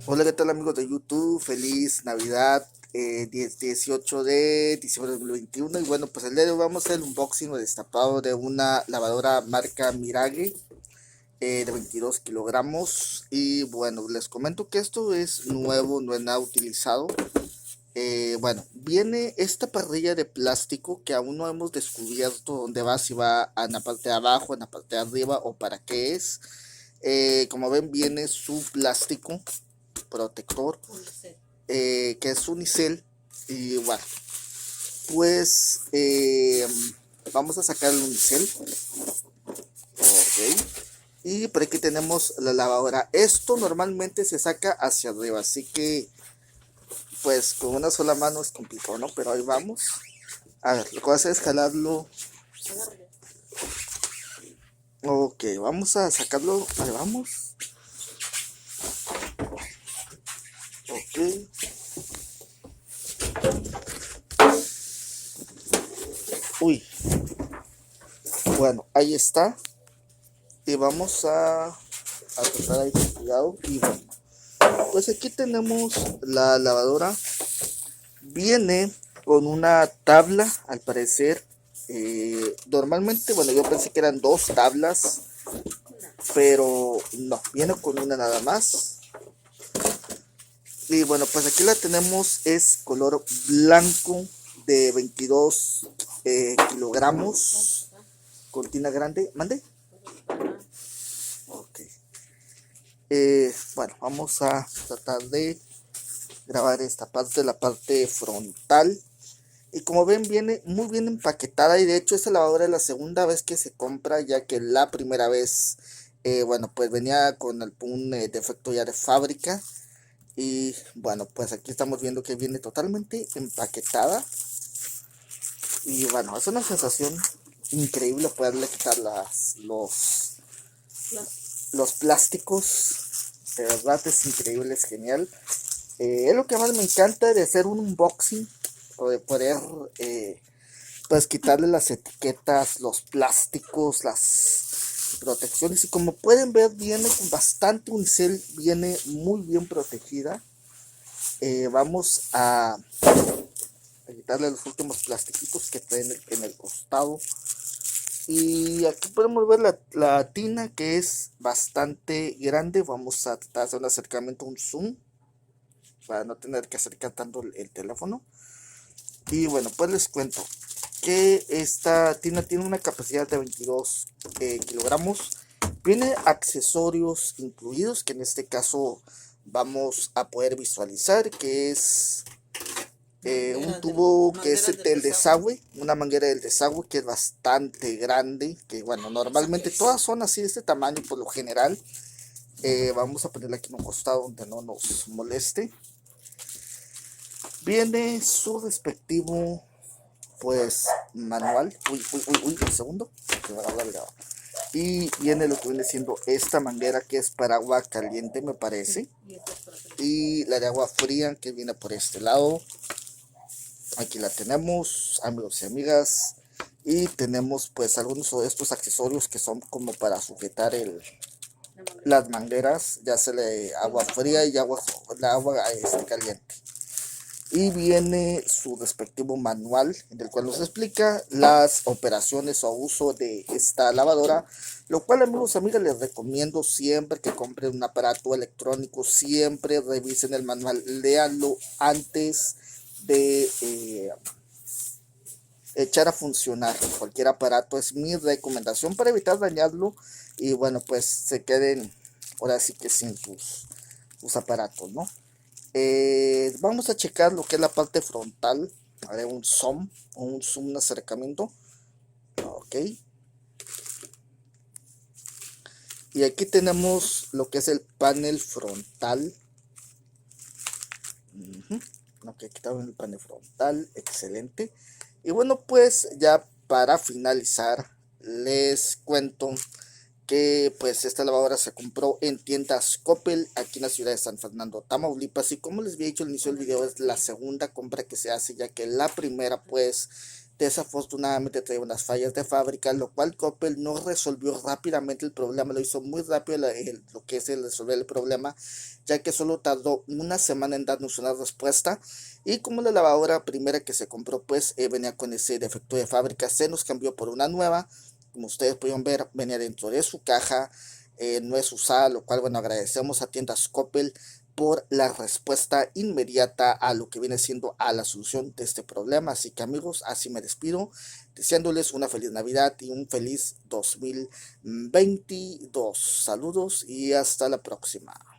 Hola, ¿qué tal amigos de YouTube? Feliz Navidad, 18 de diciembre de 2021. Y bueno, pues el día de hoy vamos a hacer el unboxing o destapado de una lavadora marca Mirage de 22 kilogramos. Y bueno, les comento que esto es nuevo, no es nada utilizado. Bueno, viene esta parrilla de plástico que aún no hemos descubierto dónde va, si va en la parte de abajo, en la parte de arriba o para qué es. Como ven, viene su plástico protector, que es unicel. Y bueno, pues vamos a sacar el unicel. Ok. Y por aquí tenemos la lavadora. Esto normalmente se saca hacia arriba, así que pues con una sola mano es complicado, ¿no? Pero ahí vamos. A ver, lo que voy a hacer es jalarlo. Ok, vamos a sacarlo. Ahí vamos. Ok. Uy, bueno, ahí está. Y vamos a tratar ahí con cuidado. Y bueno, pues aquí tenemos la lavadora. Viene con una tabla, al parecer. Normalmente, bueno, yo pensé que eran dos tablas, pero no, viene con una nada más. Y bueno, pues aquí la tenemos, es color blanco de 22 kilogramos, cortina grande. ¿Mande? Ok. Bueno, vamos a tratar de grabar esta parte, la parte frontal. Y como ven, viene muy bien empaquetada. Y de hecho esta lavadora es la segunda vez que se compra, ya que la primera vez, bueno, pues venía con algún defecto ya de fábrica. Y bueno, pues aquí estamos viendo que viene totalmente empaquetada. Y bueno, es una sensación increíble poderle quitar los plásticos. De verdad es increíble, es genial. Es lo que más me encanta de hacer un unboxing, o de poder pues quitarle las etiquetas, los plásticos, las protecciones. Y como pueden ver, viene con bastante unicel, viene muy bien protegida. Vamos a quitarle los últimos plastiquitos que traen en el costado. Y aquí podemos ver la tina, que es bastante grande. Vamos a tratar de hacer un acercamiento, un zoom, para no tener que acercar tanto el teléfono. Y bueno, pues les cuento que esta tina tiene una capacidad de 22 kilogramos. Viene accesorios incluidos, que en este caso vamos a poder visualizar, que es un tubo que es el desagüe, una manguera del desagüe que es bastante grande, que bueno, normalmente todas son así de este tamaño por lo general. Vamos a ponerla aquí en un costado donde no nos moleste. Viene su respectivo pues manual. Uy, un segundo, que me va a. Y viene lo que viene siendo esta manguera, que es para agua caliente, me parece, y la de agua fría que viene por este lado. Aquí la tenemos, amigos y amigas. Y tenemos pues algunos de estos accesorios que son como para sujetar las mangueras, ya sea de agua fría y la agua caliente. Y viene su respectivo manual, en el cual nos explica las operaciones o uso de esta lavadora, lo cual, amigos y amigas, les recomiendo siempre que compren un aparato electrónico, siempre revisen el manual, léanlo antes de echar a funcionar cualquier aparato. Es mi recomendación para evitar dañarlo y bueno, pues se queden ahora sí que sin sus aparatos, ¿no? Vamos a checar lo que es la parte frontal. Haré un zoom, un acercamiento. Ok. Y aquí tenemos lo que es el panel frontal. Ok, aquí está el panel frontal. Excelente. Y bueno, pues ya para finalizar, les cuento que pues esta lavadora se compró en tiendas Coppel aquí en la ciudad de San Fernando, Tamaulipas. Y como les había dicho al inicio del video, es la segunda compra que se hace, ya que la primera pues Desafortunadamente traía unas fallas de fábrica, lo cual Coppel no resolvió rápidamente el problema, lo hizo muy rápido lo que es el resolver el problema, ya que solo tardó una semana en darnos una respuesta. Y como la lavadora primera que se compró pues venía con ese defecto de fábrica, se nos cambió por una nueva. Como ustedes pudieron ver, venía dentro de su caja, no es usada, lo cual bueno, agradecemos a tiendas Coppel por la respuesta inmediata a lo que viene siendo a la solución de este problema. Así que amigos, así me despido, deseándoles una feliz Navidad y un feliz 2022. Saludos y hasta la próxima.